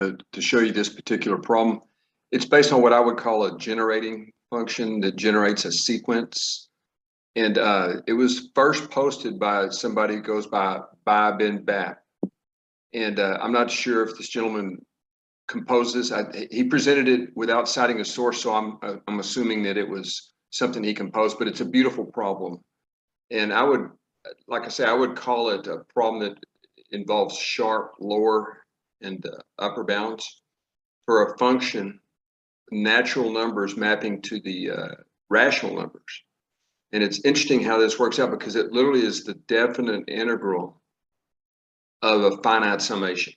to show you this particular problem. It's based on what I would call a generating function that generates a sequence. And it was first posted by somebody who goes by BiBenBap. And I'm not sure if this gentleman composed this. He presented it without citing a source, so I'm assuming that it was something he composed, but it's a beautiful problem. And I would, like I say, I would call it a problem that involves sharp lower and upper bounds for a function, natural numbers mapping to the rational numbers. And it's interesting how this works out because it literally is the definite integral of a finite summation.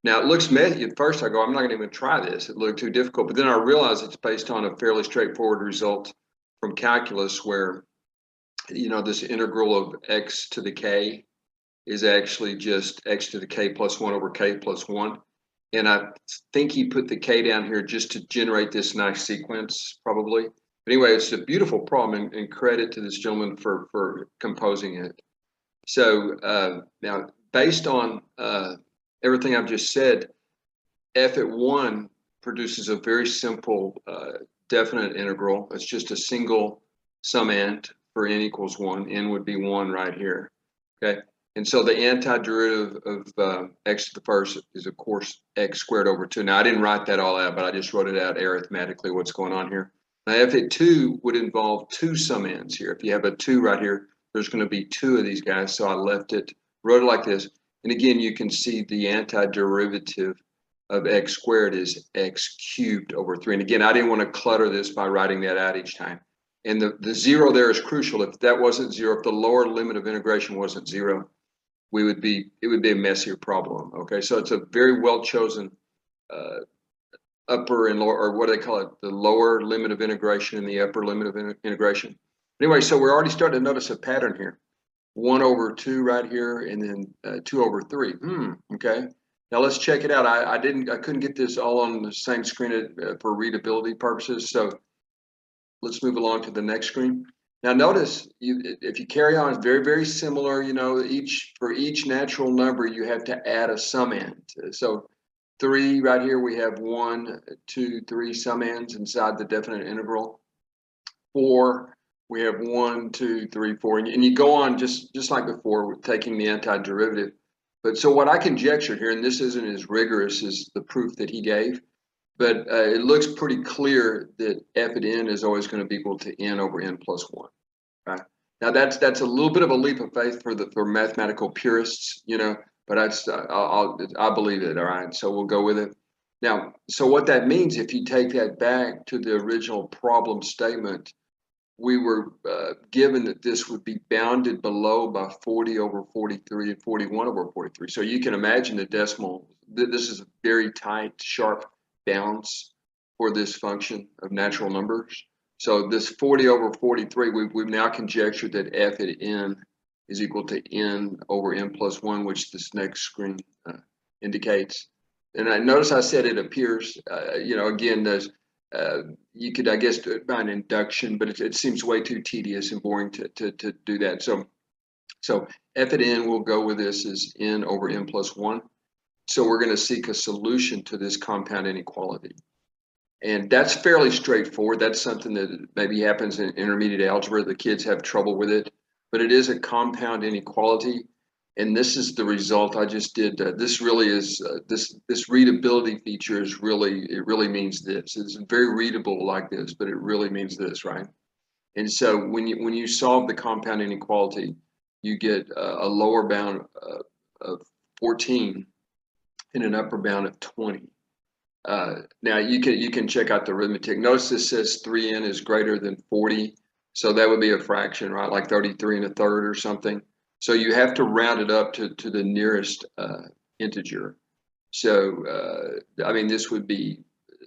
Now it looks messy at first. I go, I'm not going to even try this. It looked too difficult. But then I realized it's based on a fairly straightforward result from calculus where, you know, this integral of x to the k is actually just x to the k plus 1 over k plus 1. And I think he put the k down here just to generate this nice sequence, probably. But anyway, it's a beautiful problem, and credit to this gentleman for composing it. So now, based on everything I've just said, f at 1 produces a very simple definite integral. It's just a single summand for n equals 1. N would be 1 right here. Okay. And so the antiderivative of x to the first is, of course, x squared over 2. Now, I didn't write that all out, but I just wrote it out arithmetically what's going on here. Now, f at 2 would involve two summands here. If you have a 2 right here, there's going to be 2 of these guys. So I left it, wrote it like this. And again, you can see the antiderivative of x squared is x cubed over 3. And again, I didn't want to clutter this by writing that out each time. And the 0 there is crucial. If that wasn't 0, if the lower limit of integration wasn't 0, it would be a messier problem. Okay, so it's a very well chosen upper and lower, or what do they call it, the lower limit of integration and the upper limit of integration. Anyway, so we're already starting to notice a pattern here. 1 over 2 right here, and then 2 over 3. Okay. Now let's check it out. I couldn't get this all on the same screen for readability purposes. So let's move along to the next screen. Now notice, if you carry on, it's very, very similar. You know, for each natural number, you have to add a summand. So 3 right here, we have 1, 2, 3 summands inside the definite integral. 4, we have 1, 2, 3, 4, and you go on just like before with taking the antiderivative. But so what I conjecture here, and this isn't as rigorous as the proof that he gave, but it looks pretty clear that f at n is always going to be equal to n over n plus 1. Right? Now that's a little bit of a leap of faith for mathematical purists, you know, but I believe it. All right, so we'll go with it. Now, so what that means, if you take that back to the original problem statement, we were given that this would be bounded below by 40 over 43 and 41 over 43. So you can imagine the decimal. This is a very tight, sharp bounds for this function of natural numbers. So this 40 over 43, we've now conjectured that f at n is equal to n over n plus 1, which this next screen indicates. And I notice I said it appears, you know, again, there's you could, I guess, do it by an induction, but it seems way too tedious and boring to do that. So f at n, we'll go with this as n over n plus 1. So we're going to seek a solution to this compound inequality. And that's fairly straightforward. That's something that maybe happens in intermediate algebra. The kids have trouble with it, but it is a compound inequality. And this is the result I just did. This really is, this readability feature is it really means this. It's very readable like this, but it really means this, right? And so when you solve the compound inequality, you get a lower bound of 14 and an upper bound of 20. Now you can check out the arithmetic. Notice this says 3n is greater than 40. So that would be a fraction, right? Like 33 1/3 or something. So you have to round it up to the nearest integer. So, I mean, this would be,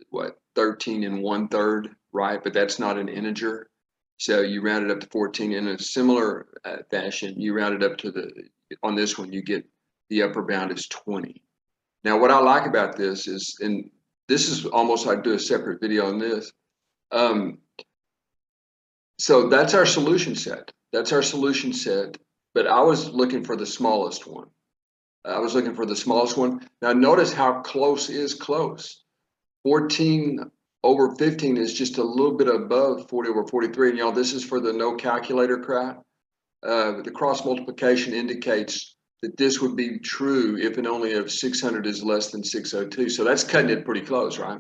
what, 13 1/3, right? But that's not an integer. So you round it up to 14 in a similar fashion. You round it up to on this one, you get the upper bound is 20. Now, what I like about this is, and this is almost like do a separate video on this. So that's our solution set. That's our solution set. But I was looking for the smallest one. I was looking for the smallest one. Now notice how close is close. 14 over 15 is just a little bit above 40 over 43. And y'all, this is for the no calculator crowd. The cross multiplication indicates that this would be true if and only if 600 is less than 602. So that's cutting it pretty close, right?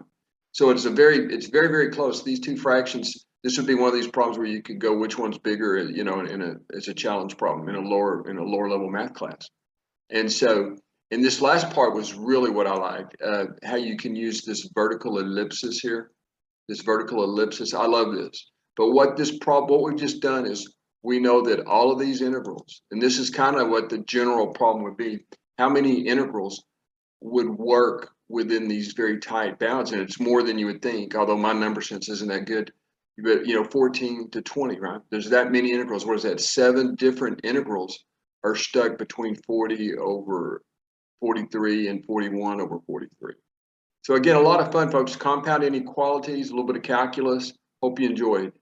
So it's very, very close. These two fractions, this would be one of these problems where you could go which one's bigger, you know, as a challenge problem in a lower level math class. And so, and this last part was really what I liked, how you can use this vertical ellipsis here, this vertical ellipsis. I love this. But what we've just done is we know that all of these integrals, and this is kind of what the general problem would be, how many integrals would work within these very tight bounds, and it's more than you would think, although my number sense isn't that good. But, you know, 14 to 20, right? There's that many integrals. What is that? 7 different integrals are stuck between 40 over 43 and 41 over 43. So again, a lot of fun, folks. Compound inequalities, a little bit of calculus. Hope you enjoyed.